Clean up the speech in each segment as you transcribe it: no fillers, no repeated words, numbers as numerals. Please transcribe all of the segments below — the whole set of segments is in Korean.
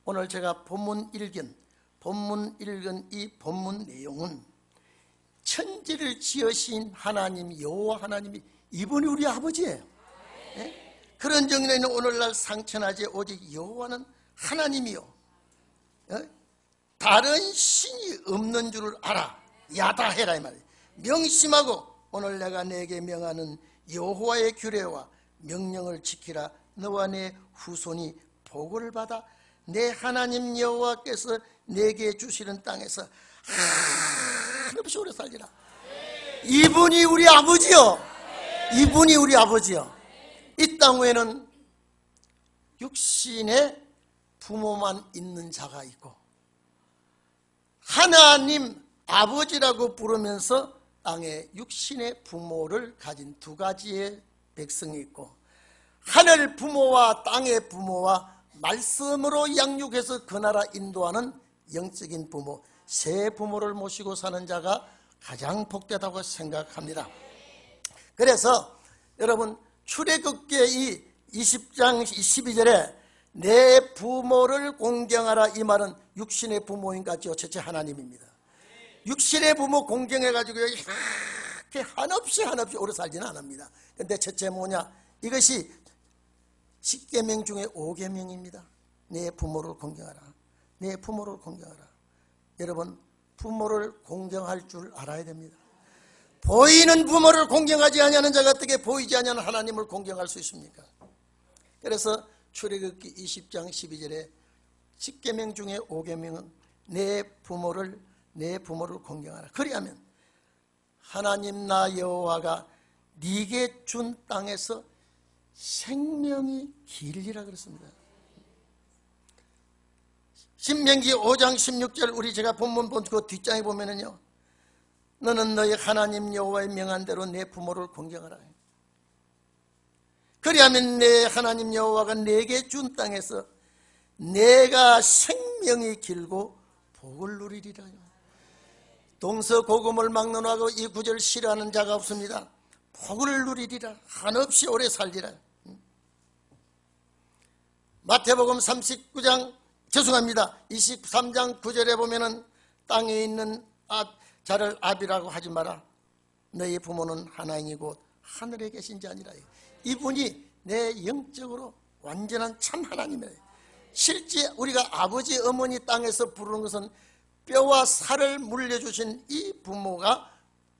오늘 제가 본문 읽은 이 본문 내용은 천지를 지으신 하나님 여호와 하나님이 이분이 우리 아버지예요. 예? 그런 정의는 오늘날 상천하지 오직 여호와는 하나님이요 다른 신이 없는 줄을 알아. 야다해라 이 말이에요. 명심하고 오늘 내가 내게 명하는 여호와의 규례와 명령을 지키라. 너와 내 후손이 복을 받아 내 하나님 여호와께서 내게 주시는 땅에서 한없이 오래 살리라. 이분이 우리 아버지요. 이분이 우리 아버지요. 이 땅 위에는 육신의 부모만 있는 자가 있고 하나님 아버지라고 부르면서 땅에 육신의 부모를 가진 두 가지의 백성이 있고 하늘 부모와 땅의 부모와 말씀으로 양육해서 그 나라 인도하는 영적인 부모 세 부모를 모시고 사는 자가 가장 복되다고 생각합니다. 그래서 여러분 출애굽기 20장 22절에 내 부모를 공경하라 이 말은 육신의 부모인 같죠. 첫째 하나님입니다. 육신의 부모 공경해가지고 이렇게 한없이 오래 살지는 않습니다. 근데 첫째 뭐냐? 이것이 10계명 중에 5계명입니다. 내 부모를 공경하라. 내 부모를 공경하라. 여러분 부모를 공경할 줄 알아야 됩니다. 보이는 부모를 공경하지 아니하는 자가 어떻게 보이지 아니하는 하나님을 공경할 수 있습니까? 그래서 출애굽기 20장 12절에 10계명 중에 5계명은 내 부모를 공경하라. 그리하면 하나님 나 여호와가 네게 준 땅에서 생명이 길리라 그랬습니다. 신명기 5장 16절 우리 제가 본문 본 그 뒷장에 보면은요 너는 너희 하나님 여호와의 명한 대로 내 부모를 공경하라. 그리하면 내 하나님 여호와가 내게 준 땅에서 내가 생명이 길고 복을 누리리라. 동서고금을 막론하고 이 구절 싫어하는 자가 없습니다. 복을 누리리라. 한없이 오래 살리라. 마태복음 23장 9절에 보면은 땅에 있는 자를 아비라고 하지 마라. 너희 부모는 하나님이고 하늘에 계신 자니라. 이분이 내 영적으로 완전한 참 하나님이에요. 실제 우리가 아버지 어머니 땅에서 부르는 것은 뼈와 살을 물려주신 이 부모가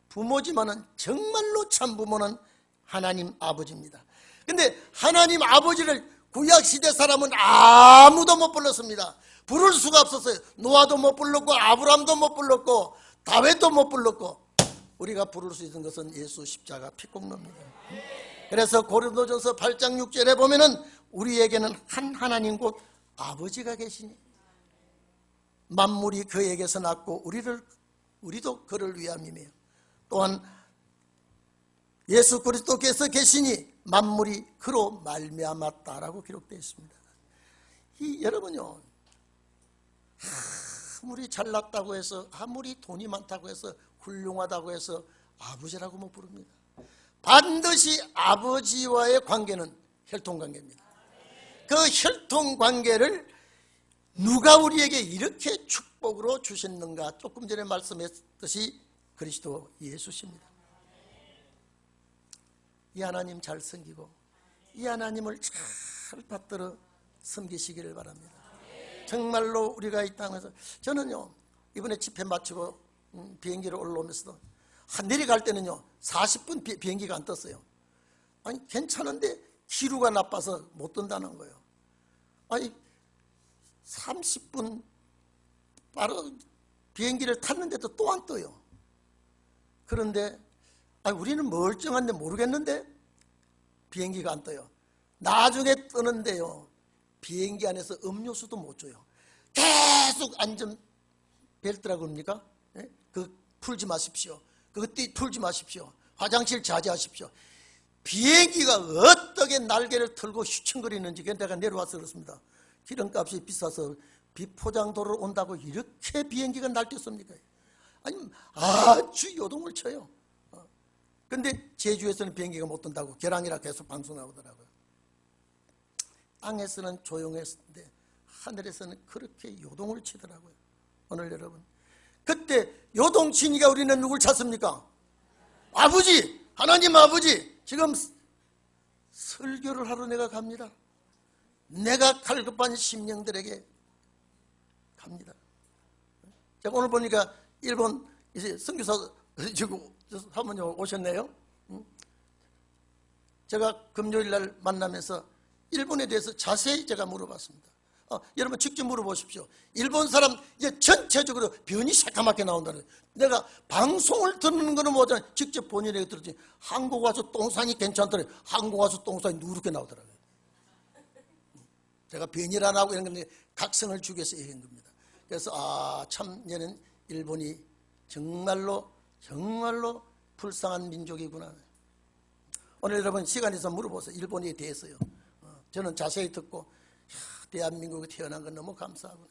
부모지만은 정말로 참 부모는 하나님 아버지입니다. 근데 하나님 아버지를 구약시대 사람은 아무도 못 불렀습니다. 부를 수가 없었어요. 노아도 못 불렀고 아브람도 못 불렀고 다윗도 못 불렀고 우리가 부를 수 있는 것은 예수 십자가 피공로입니다. 그래서 고린도전서 8장 6절에 보면은 우리에게는 한 하나님 곧 아버지가 계시니 만물이 그에게서 났고 우리도 그를 위함이며 또한 예수 그리스도께서 계시니 만물이 그로 말미암았다라고 기록되어 있습니다. 여러분요 아무리 잘났다고 해서 아무리 돈이 많다고 해서 훌륭하다고 해서 아버지라고 못 부릅니다. 반드시 아버지와의 관계는 혈통관계입니다. 그 혈통관계를 누가 우리에게 이렇게 축복으로 주셨는가? 조금 전에 말씀했듯이 그리스도 예수십니다. 이 하나님 잘 섬기고 이 하나님을 잘 받들어 섬기시기를 바랍니다. 정말로 우리가 이 땅에서 저는요 이번에 집회 마치고 비행기를 올라오면서도 내려갈 때는요 40분 비행기가 안 떴어요. 아니 괜찮은데 기류가 나빠서 못 뜬다는 거예요. 아니 30분 바로 비행기를 탔는데도 또 안 떠요. 그런데 우리는 멀쩡한데 모르겠는데 비행기가 안 떠요. 나중에 뜨는데요 비행기 안에서 음료수도 못 줘요. 계속 안전벨트라고 합니까? 네? 그 풀지 마십시오. 그거 풀지 마십시오. 화장실 자제하십시오. 비행기가 어떻게 날개를 틀고 휘청거리는지 내가 내려와서 그렇습니다. 기름값이 비싸서 비포장도로 온다고 이렇게 비행기가 날뛰었습니까? 아니 아주 요동을 쳐요. 근데 제주에서는 비행기가 못 뜬다고 계량이라 계속 방송 나오더라고요. 땅에서는 조용했는데 하늘에서는 그렇게 요동을 치더라고요. 오늘 여러분, 그때 요동치니까 우리는 누굴 찾습니까? 아버지, 하나님 아버지. 지금 설교를 하러 내가 갑니다. 내가 갈급한 심령들에게 갑니다. 제가 오늘 보니까 일본 이제 선교사 지금 사모님 오셨네요. 제가 금요일 날 만나면서 일본에 대해서 자세히 제가 물어봤습니다. 여러분 직접 물어보십시오. 일본 사람 이제 전체적으로 변이 새까맣게 나온다는 거예요. 내가 방송을 듣는 거는 뭐잖아요. 직접 본인에게 들었지. 한국 와서 똥산이 괜찮더래. 한국 와서 똥산이 누렇게 나오더라고요. 제가 변이를 안 하고 이런 건데 각성을 주기 위해서 얘기한 겁니다. 그래서 참 얘는 일본이 정말로 불쌍한 민족이구나. 오늘 여러분 시간 있어 물어보세요. 일본에 대해서요. 저는 자세히 듣고 대한민국에 태어난 건 너무 감사하구나.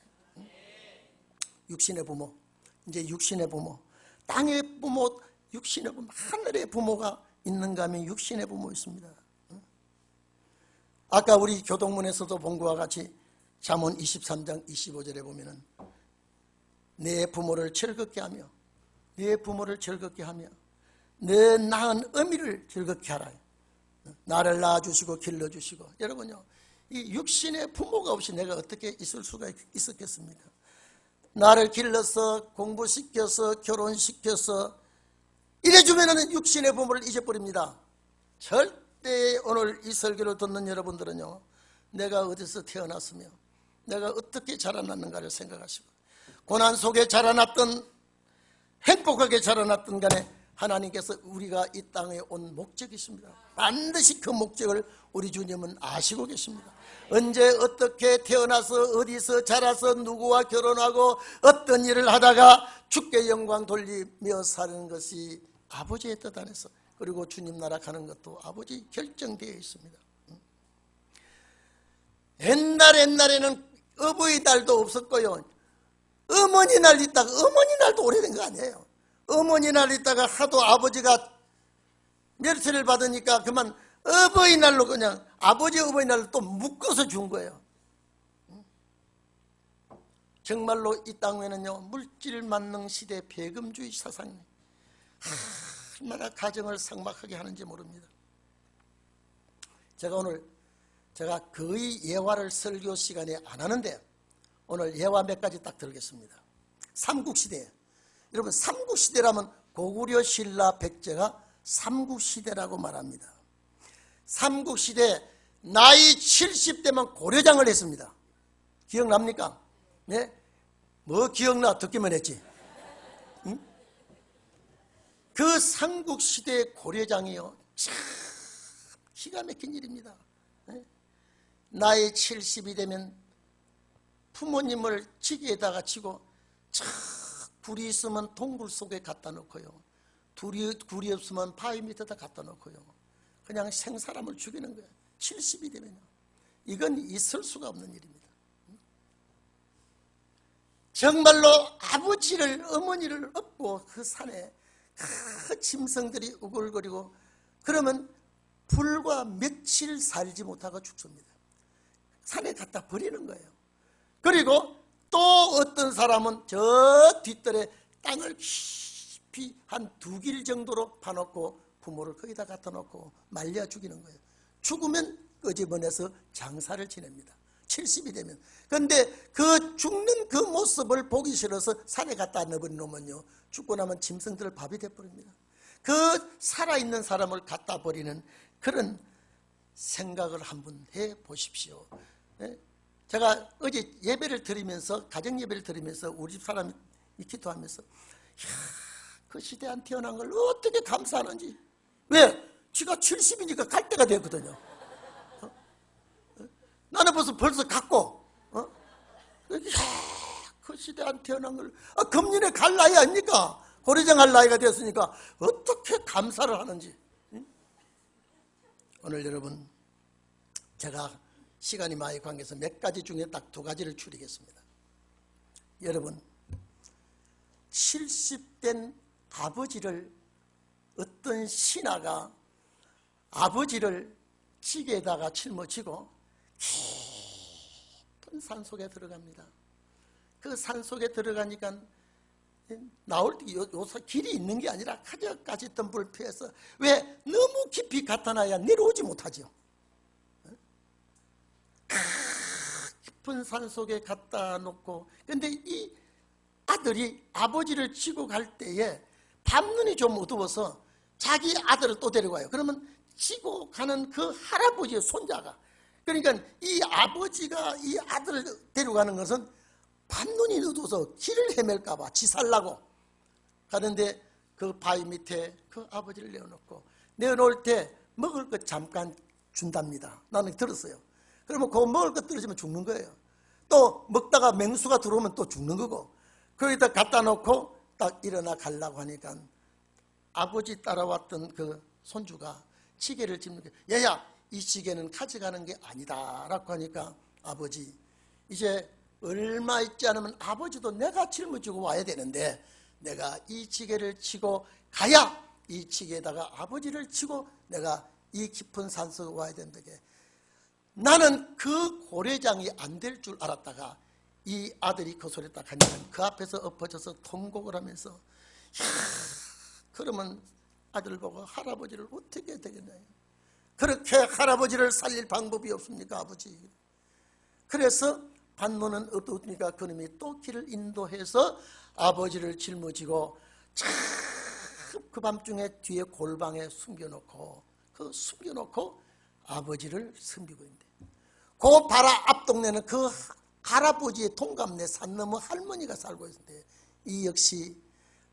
육신의 부모, 이제 육신의 부모, 땅의 부모, 육신의 부모, 하늘의 부모가 있는가 하면 육신의 부모 있습니다. 아까 우리 교동문에서도 본 것과 같이 잠언 23장 25절에 보면은 내 부모를 즐겁게 하며 내 부모를 즐겁게 하며 내 낳은 어미를 즐겁게 하라. 나를 낳아주시고 길러주시고. 여러분요, 이 육신의 부모가 없이 내가 어떻게 있을 수가 있었겠습니까? 나를 길러서 공부시켜서 결혼시켜서 이래주면은 육신의 부모를 잊어버립니다. 절대 오늘 이 설교를 듣는 여러분들은요, 내가 어디서 태어났으며 내가 어떻게 자라났는가를 생각하시고, 고난 속에 자라났던 행복하게 자라났던 간에 하나님께서 우리가 이 땅에 온 목적이 있습니다. 반드시 그 목적을 우리 주님은 아시고 계십니다. 언제 어떻게 태어나서 어디서 자라서 누구와 결혼하고 어떤 일을 하다가 주께 영광 돌리며 사는 것이 아버지의 뜻 안에서, 그리고 주님 나라 가는 것도 아버지 결정되어 있습니다. 옛날에는 어버이날도 없었고요, 어머니날 있다가, 어머니날도 오래된 거 아니에요. 어머니날 있다가 하도 아버지가 멸세를 받으니까 그만 어버이날로 그냥 아버지 어버이날로 또 묶어서 준 거예요. 정말로 이 땅에는요, 물질 만능 시대 배금주의 사상이 얼마나 가정을 삭막하게 하는지 모릅니다. 제가 거의 예화를 설교 시간에 안 하는데 오늘 예화 몇 가지 딱 들겠습니다. 삼국시대, 여러분 삼국시대라면 고구려 신라 백제가 삼국시대라고 말합니다. 삼국시대 나이 70대만 고려장을 했습니다. 기억납니까? 네? 뭐 기억나? 듣기만 했지. 응? 그 삼국시대 고려장이요, 참 기가 막힌 일입니다. 네? 나이 70이 되면 부모님을 지게에다가 치고 불이 있으면 동굴 속에 갖다 놓고요, 굴이 없으면 바위 밑에다 갖다 놓고요, 그냥 생사람을 죽이는 거예요. 70이 되면요. 이건 있을 수가 없는 일입니다. 정말로 아버지를 어머니를 업고 그 산에 그 짐승들이 우글거리고 그러면 불과 며칠 살지 못하고 죽습니다. 산에 갖다 버리는 거예요. 그리고 또 어떤 사람은 저 뒷뜰에 땅을 깊이 한 2길 정도로 파놓고 부모를 거기다 갖다 놓고 말려 죽이는 거예요. 죽으면 끄집어내서 장사를 지냅니다. 70이 되면. 그런데 그 죽는 그 모습을 보기 싫어서 산에 갖다 넣어버린 놈은요, 죽고 나면 짐승들 밥이 돼버립니다. 그 살아있는 사람을 갖다 버리는 그런 생각을 한번 해보십시오. 제가 어제 예배를 드리면서, 가정 예배를 드리면서 우리 집 사람이 기도하면서 그 시대에 안 태어난 걸 어떻게 감사하는지. 왜? 지가 70이니까 갈 때가 됐거든요. 나는 벌써 갔고, 그 시대에 안 태어난 걸, 금년에 갈 나이 아닙니까? 고려장 할 나이가 됐으니까 어떻게 감사를 하는지. 오늘 여러분, 제가 시간이 많이 관계해서 몇 가지 중에 딱 2가지를 추리겠습니다. 여러분, 70된 아버지를 어떤 신하가 아버지를 지게에다가 짊어지고 깊은 산속에 들어갑니다. 그 산속에 들어가니까 나올 때 요사 길이 있는 게 아니라 가져까지 있던 불 피해서, 왜? 너무 깊이 갖다 놔야 내려오지 못하죠. 깊은 산속에 갖다 놓고, 근데 이 아들이 아버지를 치고 갈 때에 밤눈이 좀 어두워서 자기 아들을 또 데려가요. 그러면 치고 가는 그 할아버지의 손자가, 그러니까 이 아버지가 이 아들을 데려가는 것은 밤눈이 어두워서 길을 헤맬까 봐 지살라고 가는데, 그 바위 밑에 그 아버지를 내어놓을 때 먹을 것 잠깐 준답니다. 나는 들었어요. 그러면 그 먹을 것 떨어지면 죽는 거예요. 또 먹다가 맹수가 들어오면 또 죽는 거고, 거기다 갖다 놓고 딱 일어나 가려고 하니까 아버지 따라왔던 그 손주가 지게를 짚는 거예요. 얘야, 이 지게는 가져가는 게 아니다 라고 하니까, 아버지, 이제 얼마 있지 않으면 아버지도 내가 짊어지고 와야 되는데, 내가 이 지게를 치고 가야 이 지게에다가 아버지를 치고 내가 이 깊은 산속에 와야 된다게. 나는 그 고래장이 안 될 줄 알았다가 이 아들이 그 소리 딱 하니까 그 앞에서 엎어져서 통곡을 하면서, 그러면 아들 보고 할아버지를 어떻게 되겠나요? 그렇게 할아버지를 살릴 방법이 없습니까, 아버지? 그래서 반문은 어떠니까 그놈이 또 길을 인도해서 아버지를 짊어지고 그 밤중에 뒤에 골방에 숨겨놓고 아버지를 섬기고 있는데, 그 바로 앞 동네는 그 할아버지의 동갑내 산 너머 할머니가 살고 있는데, 이 역시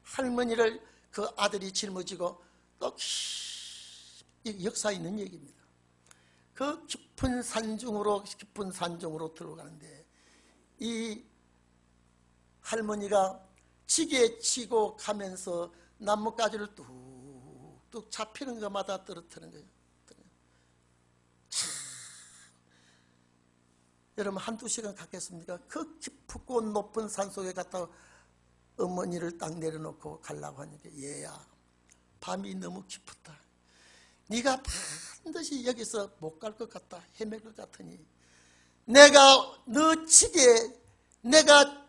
할머니를 그 아들이 짊어지고 또 역사 있는 얘기입니다. 그 깊은 산중으로 들어가는데, 이 할머니가 지게 치고 가면서 나뭇가지를 뚝뚝 잡히는 것마다 떨어뜨리는 거예요. 여러분, 한두 시간 갔겠습니까? 그 깊고 높은 산속에 갔다 어머니를 딱 내려놓고 가려고 하니까, 얘야, 밤이 너무 깊었다. 네가 반드시 여기서 못 갈 것 같다, 헤맬 것 같으니 내가 너 지게, 내가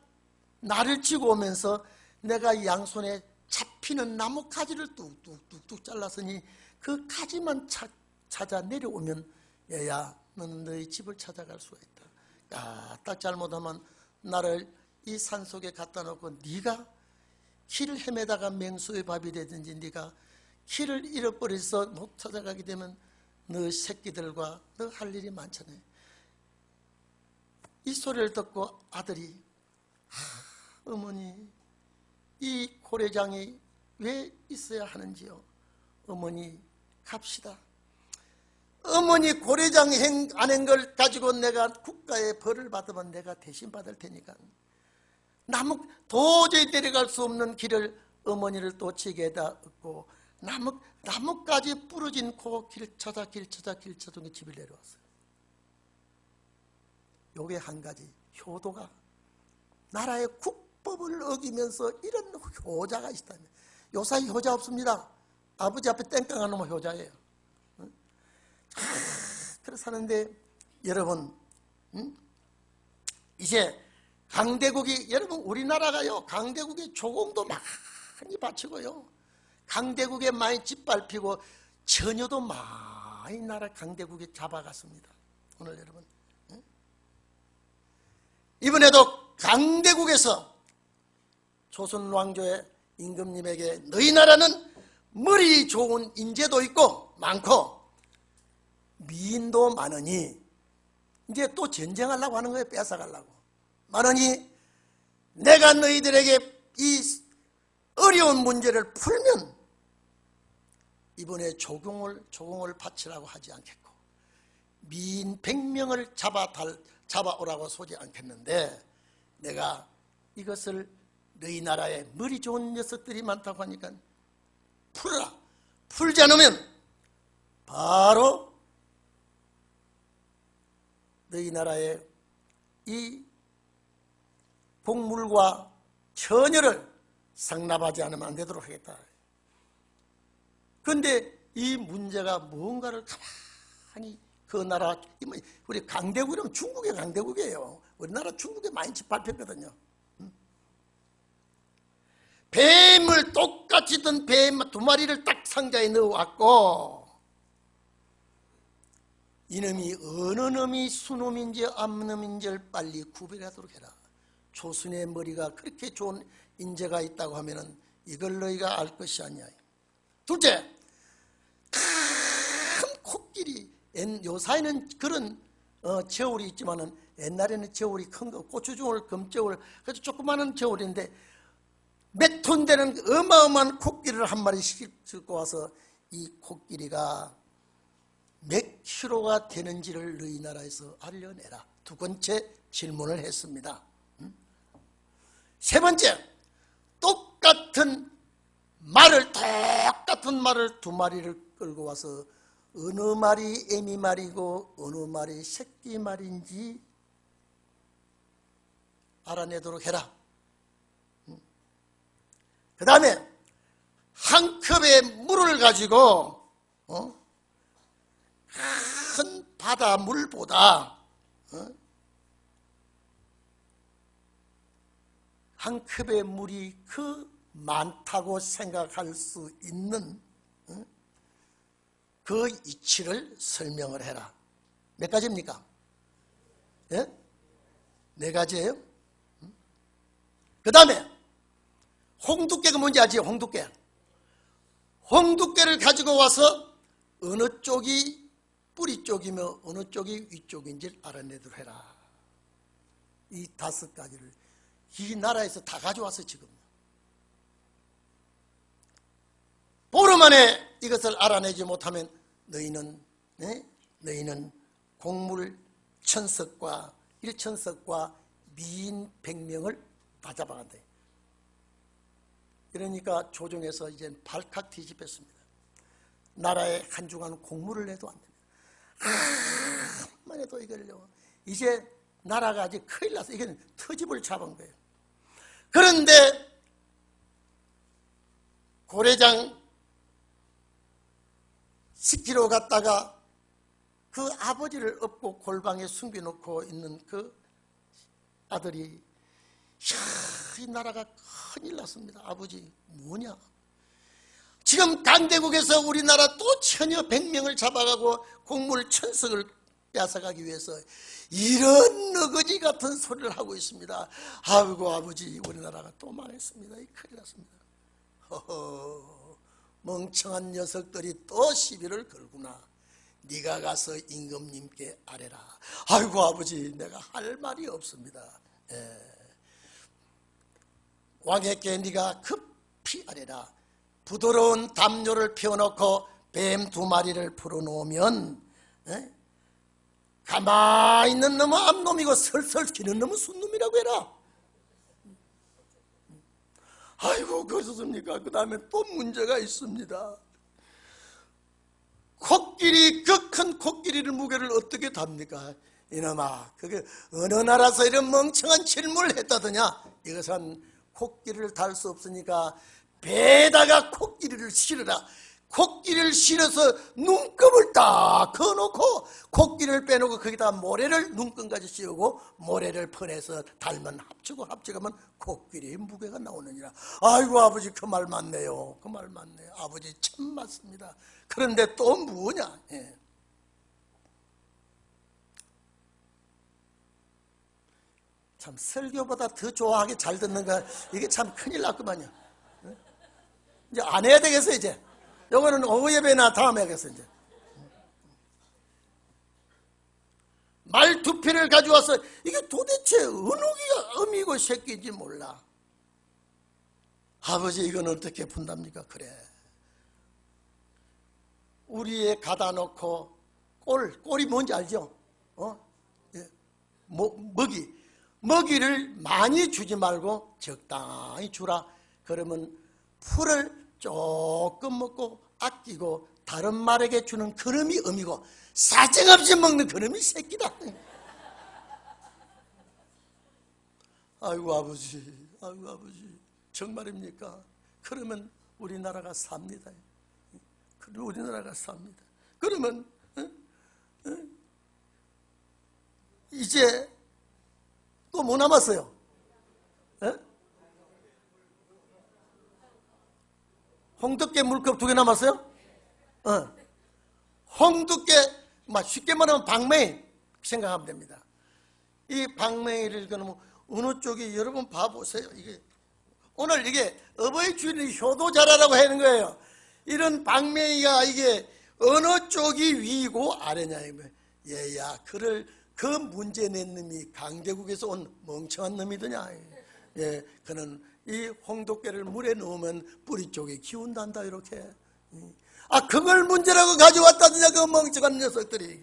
나를 지고 오면서 내가 양손에 잡히는 나무 가지를 뚝뚝뚝뚝 잘랐으니 그 가지만 찾아 내려오면 얘야, 너는 너희 집을 찾아갈 수가 있다. 딱 잘못하면 나를 이 산속에 갖다 놓고 네가 길을 헤매다가 맹수의 밥이 되든지, 네가 길을 잃어버려서 못 찾아가게 되면 너 새끼들과 너 할 일이 많잖아요. 이 소리를 듣고 아들이, 어머니, 이 고래장이 왜 있어야 하는지요? 어머니, 갑시다. 어머니, 고래장 안 한 걸 가지고 내가 국가의 벌을 받으면 내가 대신 받을 테니까, 도저히 데려갈 수 없는 길을 어머니를 또 지게에다 얹고 나뭇가지 부러진 그 길 찾아 집을 내려왔어요. 요게 한 가지 효도가, 나라의 국법을 어기면서 이런 효자가 있다면, 요사이 효자 없습니다. 아버지 앞에 땡깡 안 놓으면 효자예요. 그래서 하는데, 여러분, 이제 강대국이, 여러분, 우리나라가요, 강대국에 조공도 많이 바치고요, 강대국에 많이 짓밟히고 처녀도 많이 나라 강대국에 잡아갔습니다. 오늘 여러분, 이번에도 강대국에서 조선 왕조의 임금님에게 너희 나라는 머리 좋은 인재도 있고 많고 미인도 많으니, 이제 또 전쟁하려고 하는 거예요. 뺏어가려고. 많으니 내가 너희들에게 이 어려운 문제를 풀면 이번에 조공을 바치라고 하지 않겠고, 미인 100명을 잡아오라고 소지 않겠는데, 내가 이것을 너희 나라에 머리 좋은 녀석들이 많다고 하니까 풀어라. 풀지 않으면 바로 너희 나라의 이 곡물과 처녀를 상납하지 않으면 안 되도록 하겠다. 그런데 이 문제가 무언가를 가만히 그 나라, 우리 강대국 이러면 중국의 강대국이에요. 우리나라 중국에 많이 짓밟혔거든요. 뱀을 똑같이 든 뱀 2마리를 딱 상자에 넣어왔고, 이놈이 어느 놈이 수놈인지 암놈인지를 빨리 구별하도록 해라. 조선의 머리가 그렇게 좋은 인재가 있다고 하면은 이걸 너희가 알 것이 아니야. 둘째, 큰 코끼리. 요사이는 그런 저울이 있지만은 옛날에는 저울이 큰 거, 고추저울, 금저울, 그래서 조그마한 저울인데 몇 톤 되는 어마어마한 코끼리를 한 마리씩 들고 와서 이 코끼리가 몇 킬로가 되는지를 너희 나라에서 알려내라. 두 번째 질문을 했습니다. 세 번째, 똑같은 말을 2마리를 끌고 와서 어느 말이 애미 말이고 어느 말이 새끼 말인지 알아내도록 해라. 그 다음에 한 컵의 물을 가지고 큰 바다물보다 한 컵의 물이 그 많다고 생각할 수 있는 그 이치를 설명을 해라. 몇 가지입니까? 예? 4가지예요. 그 다음에 홍두깨가 뭔지 알지? 홍두깨를 가지고 와서 어느 쪽이 뿌리 쪽이며 어느 쪽이 위쪽인지를 알아내도록 해라. 이 5가지를 이 나라에서 다 가져와서 지금 보름 만에 이것을 알아내지 못하면 너희는 곡물 1000석과 1,000석과 미인 100명을 다 잡아간다. 그러니까 조정에서 이제 발칵 뒤집혔습니다. 나라에 한 주간 공물을 내도 안 됩니다. 한만 해도 이걸요. 이제 나라가 아직 큰일 나서 이게 터집을 잡은 거예요. 그런데 고래장 10km 갔다가 그 아버지를 업고 골방에 숨겨놓고 있는 그 아들이 이 나라가 큰일 났습니다. 아버지 뭐냐? 지금 강대국에서 우리나라 또 천여 100명을 잡아가고 곡물 1000석을 뺏어가기 위해서 이런 너거지 같은 소리를 하고 있습니다. 아이고 아버지 우리나라가 또 망했습니다. 큰일 났습니다. 허허, 멍청한 녀석들이 또 시비를 걸구나. 네가 가서 임금님께 아뢰라. 아이고 아버지 내가 할 말이 없습니다. 왕에게 네가 급히 아뢰라. 부드러운 담요를 피워놓고 뱀 2마리를 풀어놓으면 가만히 있는 놈은 암놈이고 설설 기는 놈은 순놈이라고 해라. 아이고 그렇습니까? 그 다음에 또 문제가 있습니다. 코끼리, 그 큰 코끼리를 무게를 어떻게 답니까? 이놈아, 그게 어느 나라에서 이런 멍청한 질문을 했다더냐? 이것은 코끼리를 달 수 없으니까 배에다가 코끼리를 실어라. 코끼리를 실어서 눈금을 딱 그어놓고 코끼리를 빼놓고 거기다 모래를 눈금까지 씌우고 모래를 퍼내서 달면 합치면 코끼리의 무게가 나오느니라. 아이고 아버지 그 말 맞네요. 그 말 맞네요. 아버지 참 맞습니다. 그런데 또 뭐냐? 참 설교보다 더 좋아하게 잘 듣는 거 이게 참 큰일 났구만요. 이제 안 해야 되겠어 이제. 요거는 오후 예배나 다음에 하겠어 이제. 말투피를 가져와서 이게 도대체 어느 게 어미고 새끼인지 몰라. 아버지 이건 어떻게 푼답니까? 그래. 우리에 가다 놓고 꼴이 뭔지 알죠? 먹이를 많이 주지 말고 적당히 주라. 그러면 풀을 조금 먹고 아끼고 다른 말에게 주는 그놈이 어미고 사정없이 먹는 그놈이 새끼다. 아이고 아버지 정말입니까? 그러면 우리나라가 삽니다. 우리나라가 삽니다. 그러면 이제 또 뭐 남았어요? 에? 홍두깨 물컵 2개 남았어요? 홍두깨, 쉽게 말하면 방맹이 생각하면 됩니다. 이 방맹이를 그러면 어느 쪽이, 여러분 봐보세요. 오늘 이게 어버이 주일이 효도자라라고 하는 거예요. 이런 방맹이가 이게 어느 쪽이 위고 아래냐 이거예요. 얘야, 그 문제 낸 놈이 강대국에서 온 멍청한 놈이더냐. 예, 그는 이 홍두깨를 물에 넣으면 뿌리 쪽에 기운단다 이렇게. 그걸 문제라고 가져왔다느냐 그 멍청한 녀석들이.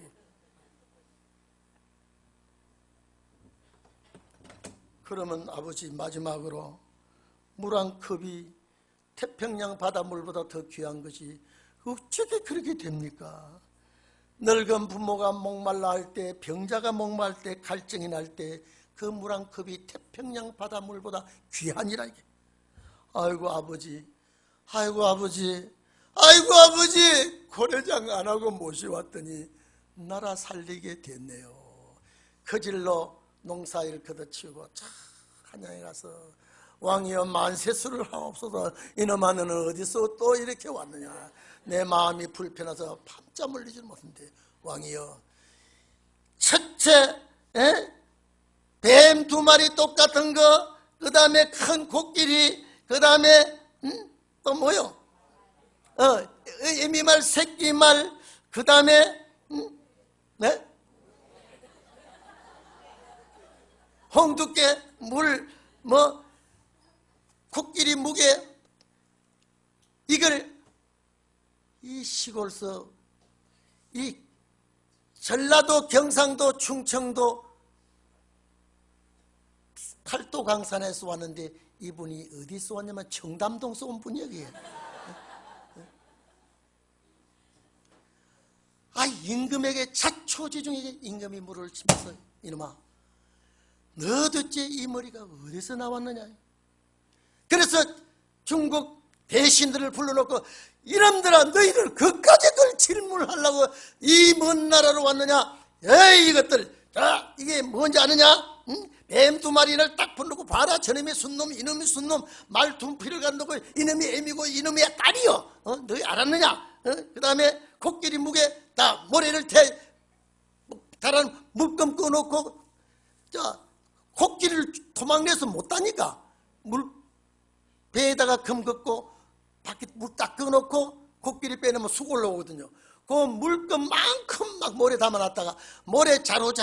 그러면 아버지, 마지막으로 물 한 컵이 태평양 바닷물보다 더 귀한 것이 어떻게 그렇게 됩니까? 늙은 부모가 목말라 할 때, 병자가 목마를 때, 갈증이 날 때 그 물 한 컵이 태평양 바닷물보다 귀하니라 이게. 아이고 아버지, 아이고 아버지, 아이고 아버지, 고려장 안 하고 모셔왔더니 나라 살리게 됐네요. 그 질로 농사일 걷어치우고 자 한양에 가서 왕이여 만세수를 하옵소서. 이놈아 너는 어디서 또 이렇게 왔느냐. 내 마음이 불편해서 밤잠을 이질 못한데 왕이여, 첫째 뱀 2마리 똑같은 거, 그 다음에 큰 코끼리, 그 다음에 또 뭐요? 애미말, 새끼말, 그 다음에 네? 홍두깨, 물, 코끼리 무게, 이걸 이 시골서, 이 전라도, 경상도, 충청도 팔도 강산에서 왔는데 이분이 어디서 왔냐면 청담동서 온 분이야. 임금에게 자초지종에게 임금이 물을 치면서 이놈아 너 도대체 이 머리가 어디서 나왔느냐. 그래서 중국 대신들을 불러놓고 이놈들아 너희들 그까지 그걸 질문하려고 이 먼 나라로 왔느냐. 에이 이것들, 자 이게 뭔지 아느냐. 뱀 2마리를 딱 불러놓고 봐라. 저놈이 순놈, 이놈이 순놈, 말 둔피를 갖놓고 이놈이 애미고 이놈이 딸이요. 너희 알았느냐. 그 다음에 코끼리 무게 다 모래를 달아 물금 꺼놓고 자 코끼리를 도망내서 못 다니까 배에다가 금 걷고 밖에 물 딱 꺼놓고 코끼리 빼내면 쑥 올라오거든요. 그 물금만큼 막 모래 담아놨다가 모래 자로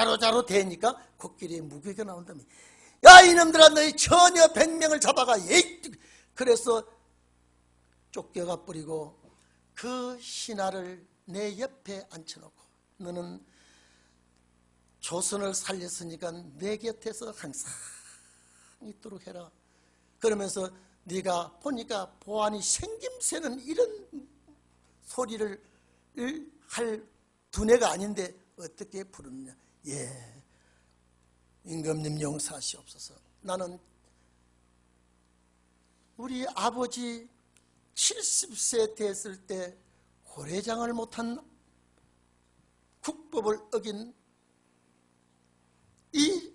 대니까 코끼리의 무게가 나온다며. 야 이놈들아 너희 처녀 100명을 잡아가. 그래서 쫓겨가 뿌리고 그 신하를 내 옆에 앉혀놓고 너는 조선을 살렸으니까 내 곁에서 항상 있도록 해라. 그러면서 네가 보니까 보안이 생김새는 이런 소리를 할 두뇌가 아닌데 어떻게 부르느냐. 예, 임금님 용서하시옵소서. 나는 우리 아버지 70세 됐을 때 고래장을 못한 국법을 어긴 이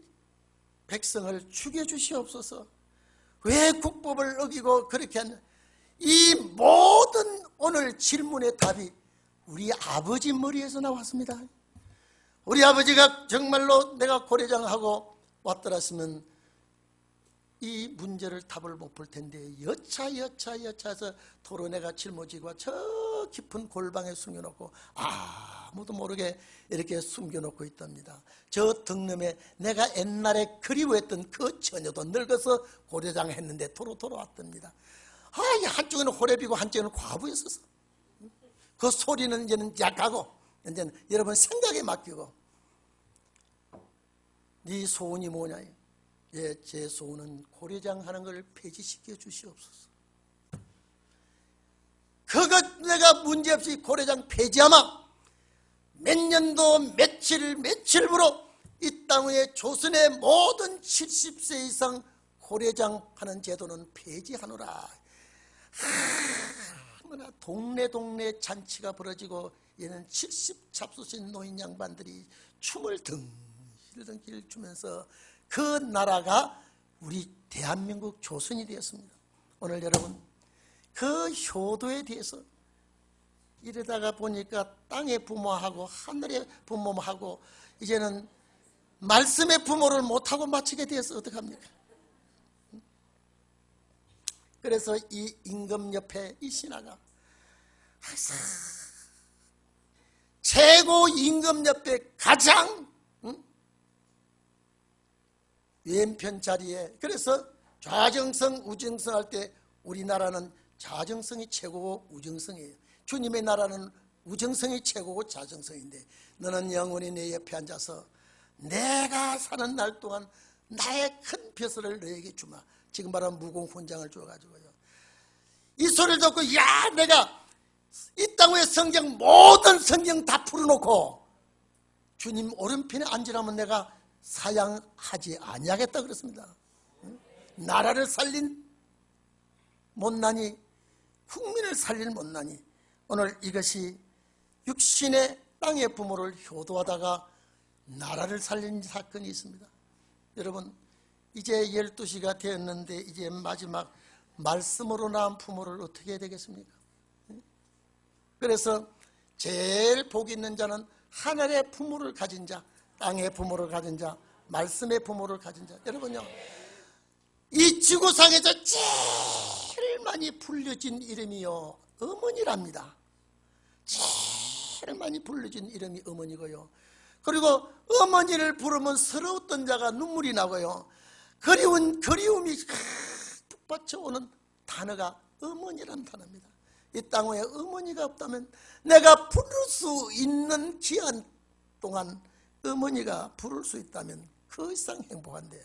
백성을 죽여주시옵소서. 왜 국법을 어기고 그렇게 하냐. 이 모든 오늘 질문의 답이 우리 아버지 머리에서 나왔습니다. 우리 아버지가 정말로 내가 고려장하고 왔더랬으면 이 문제를 답을 못 볼 텐데 여차해서 토론회가 짊어지고 저 깊은 골방에 숨겨놓고 아무도 모르게 이렇게 숨겨놓고 있답니다. 저 등놈에 내가 옛날에 그리워했던 그 처녀도 늙어서 고려장 했는데 도로 왔답니다. 한쪽에는 호랩이고 한쪽에는 과부였었어. 그 소리는 이제는 약하고 이제는 여러분 생각에 맡기고. 네 소원이 뭐냐. 예, 제 소원은 고려장 하는 걸 폐지시켜 주시옵소서. 그것 내가 문제없이 고려장 폐지하마 몇 년도 며칠부로 이 땅 위에 조선의 모든 70세 이상 고려장 하는 제도는 폐지하노라. 동네 잔치가 벌어지고 얘는 70 잡수신 노인 양반들이 춤을 등 길던 길을 주면서 그 나라가 우리 대한민국 조선이 되었습니다. 오늘 여러분 그 효도에 대해서 이러다가 보니까 땅의 부모하고 하늘의 부모하고 이제는 말씀의 부모를 못하고 마치게 되어서 어떡합니까? 그래서 이 임금 옆에 이 신하가 항상 최고 임금 옆에 가장 왼편 자리에, 그래서 좌정성 우정성 할 때 우리나라는 좌정성이 최고고 우정성이에요. 주님의 나라는 우정성이 최고고 좌정성인데 너는 영원히 내 옆에 앉아서 내가 사는 날 동안 나의 큰 벼슬을 너에게 주마. 지금 말하면 무공훈장을 줘가지고요. 이 소리를 듣고 야 내가 이 땅 위에 성경 모든 성경 다 풀어놓고 주님 오른편에 앉으라면 내가 사양하지 아니하겠다 그랬습니다. 나라를 살린 못나니 국민을 살린 못나니 오늘 이것이 육신의 땅의 부모를 효도하다가 나라를 살린 사건이 있습니다. 여러분 이제 12시가 되었는데 이제 마지막 말씀으로 낳은 부모를 어떻게 해야 되겠습니까? 그래서 제일 복 있는 자는 하늘의 부모를 가진 자, 땅의 부모를 가진 자, 말씀의 부모를 가진 자. 여러분요 이 지구상에서 제일 많이 불려진 이름이요 어머니랍니다. 제일 많이 불려진 이름이 어머니고요. 그리고 어머니를 부르면 서러웠던 자가 눈물이 나고요. 그리움이 푹 받쳐오는 단어가 어머니라는 단어입니다. 이 땅 위에 어머니가 없다면 내가 부를 수 있는 기한 동안 어머니가 부를 수 있다면 그 이상 행복한데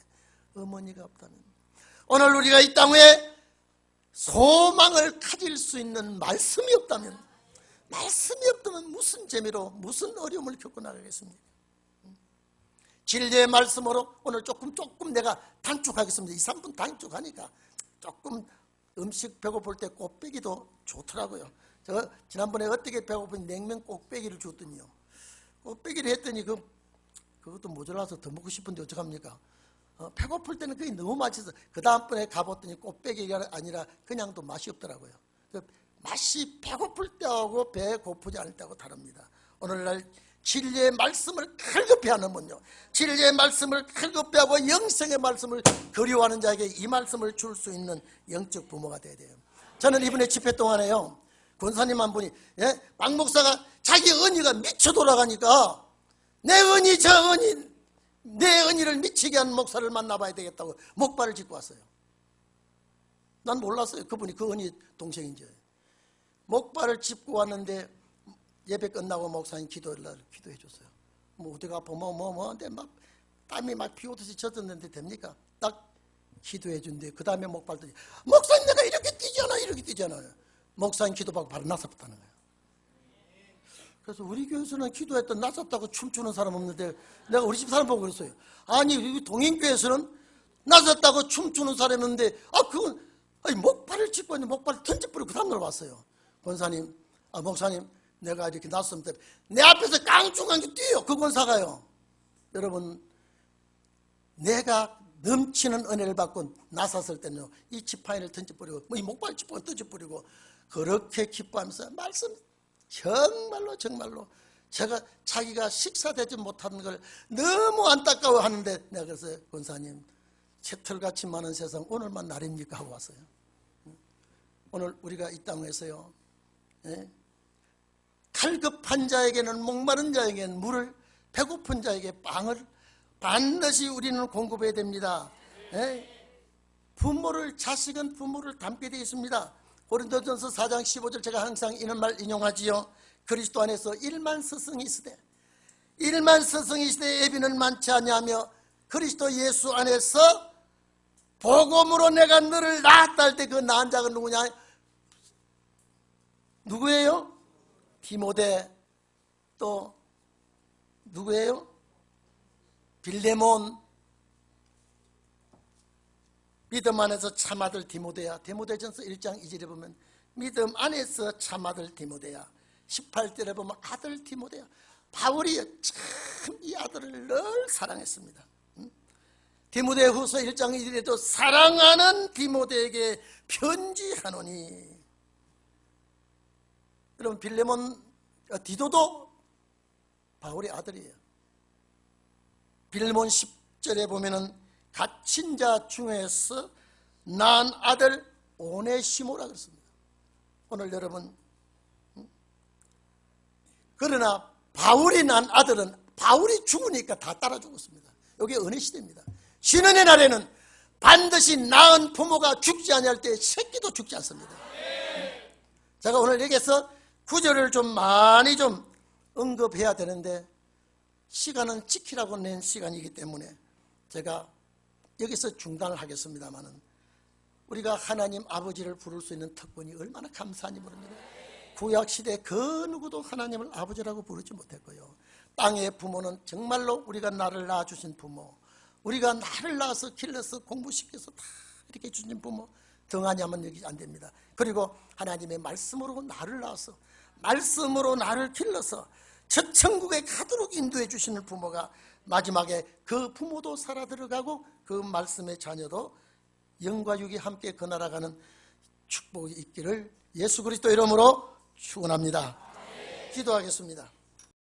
어머니가 없다면 오늘 우리가 이 땅 위에 소망을 가질 수 있는 말씀이 없다면 무슨 재미로 무슨 어려움을 겪고 나가겠습니까? 진리의 말씀으로 오늘 조금 내가 단축하겠습니다. 2, 3분 단축하니까 조금 음식 배고플 때 꽃배기도 좋더라고요. 제가 지난번에 어떻게 배고프니 냉면 꽃배기를 줬더니요. 꽃배기를 했더니 그것도 모자라서 더 먹고 싶은데 어떡합니까? 배고플 때는 그게 너무 맛있어. 그 다음번에 가봤더니 꽃배기가 아니라 그냥도 맛이 없더라고요. 맛이 배고플 때하고 배고프지 않을 때하고 다릅니다. 오늘날 진리의 말씀을 칼급히 하는 분요, 진리의 말씀을 칼급히 하고 영생의 말씀을 그리워하는 자에게 이 말씀을 줄 수 있는 영적 부모가 돼야 돼요. 저는 이번에 집회 동안에요 권사님 한 분이 박 목사가 자기 은희가 미쳐 돌아가니까 내 은희 저 은희 내 은희를 미치게 한 목사를 만나봐야 되겠다고 목발을 짚고 왔어요. 난 몰랐어요 그분이 그 은희 동생인지. 목발을 짚고 왔는데 예배 끝나고 목사님 기도해 줬어요. 뭐 어디가 아파 근데 막 땀이 막 피 오듯이 젖었는데 됩니까? 딱 기도해 준대. 그 다음에 목발 들이 목사님 내가 이렇게 뛰잖아요. 목사님 기도받고 바로 나섰다는 거예요. 그래서 우리 교회에서는 기도했던 나섰다고 춤추는 사람 없는데 내가 우리 집 사람 보고 그랬어요. 아니 우리 동인교회에서는 나섰다고 춤추는 사람이 있는데 그건 목발을 짚고 있는데 목발을 던져버리고 그 다음날 왔어요. 권사님 목사님 내가 이렇게 났으면 내 앞에서 깡충깡충 뛰어요. 그 권사가요. 여러분 내가 넘치는 은혜를 받고 나섰을 때는요 이 지팡이를 던져버리고 이 목발 지팡이 던져버리고 그렇게 기뻐하면서 말씀 정말로 제가 자기가 식사되지 못하는 걸 너무 안타까워하는데 내가 그래서 권사님 채털같이 많은 세상 오늘만 날입니까 하고 왔어요. 오늘 우리가 이 땅에서요 갈급한 자에게는 목마른 자에게는 물을 배고픈 자에게 빵을 반드시 우리는 공급해야 됩니다. 자식은 부모를 닮게 되어 있습니다. 고린도전서 4장 15절 제가 항상 이런 말 인용하지요. 그리스도 안에서 1만 스승이 있으되 예비는 많지 아니하며 그리스도 예수 안에서 복음으로 내가 너를 낳았다 할 때 그 낳은 자가 누구냐? 누구예요? 디모데. 또 누구예요? 빌레몬. 믿음 안에서 참아들 디모데야. 디모데전서 1장 2절에 보면 믿음 안에서 참아들 디모데야. 18절에 보면 아들 디모데야. 바울이 참 이 아들을 늘 사랑했습니다. 디모데후서 1장 1절에도 사랑하는 디모데에게 편지하노니. 여러분 빌레몬 디도도 바울의 아들이에요. 빌레몬 10절에 보면은 갇힌 자 중에서 난 아들 오네시모라 그랬습니다. 오늘 여러분 그러나 바울이 난 아들은 바울이 죽으니까 다 따라 죽었습니다. 이게 은혜 시대입니다. 신은의 날에는 반드시 낳은 부모가 죽지 아니할 때 새끼도 죽지 않습니다. 제가 오늘 여기서 구절을 좀 많이 좀 언급해야 되는데 시간은 지키라고 낸 시간이기 때문에 제가 여기서 중단을 하겠습니다만은 우리가 하나님 아버지를 부를 수 있는 특권이 얼마나 감사한지 모릅니다. 구약시대 그 누구도 하나님을 아버지라고 부르지 못했고요. 땅의 부모는 정말로 우리가 나를 낳아주신 부모, 우리가 나를 낳아서 길러서 공부시켜서 다 이렇게 주신 부모 등하냐면 여기 안 됩니다. 그리고 하나님의 말씀으로 나를 낳아서 말씀으로 나를 길러서 저 천국에 가도록 인도해 주시는 부모가 마지막에 그 부모도 살아 들어가고 그 말씀의 자녀도 영과 육이 함께 거날아가는 축복이 있기를 예수 그리스도 이름으로 축원합니다. 기도하겠습니다.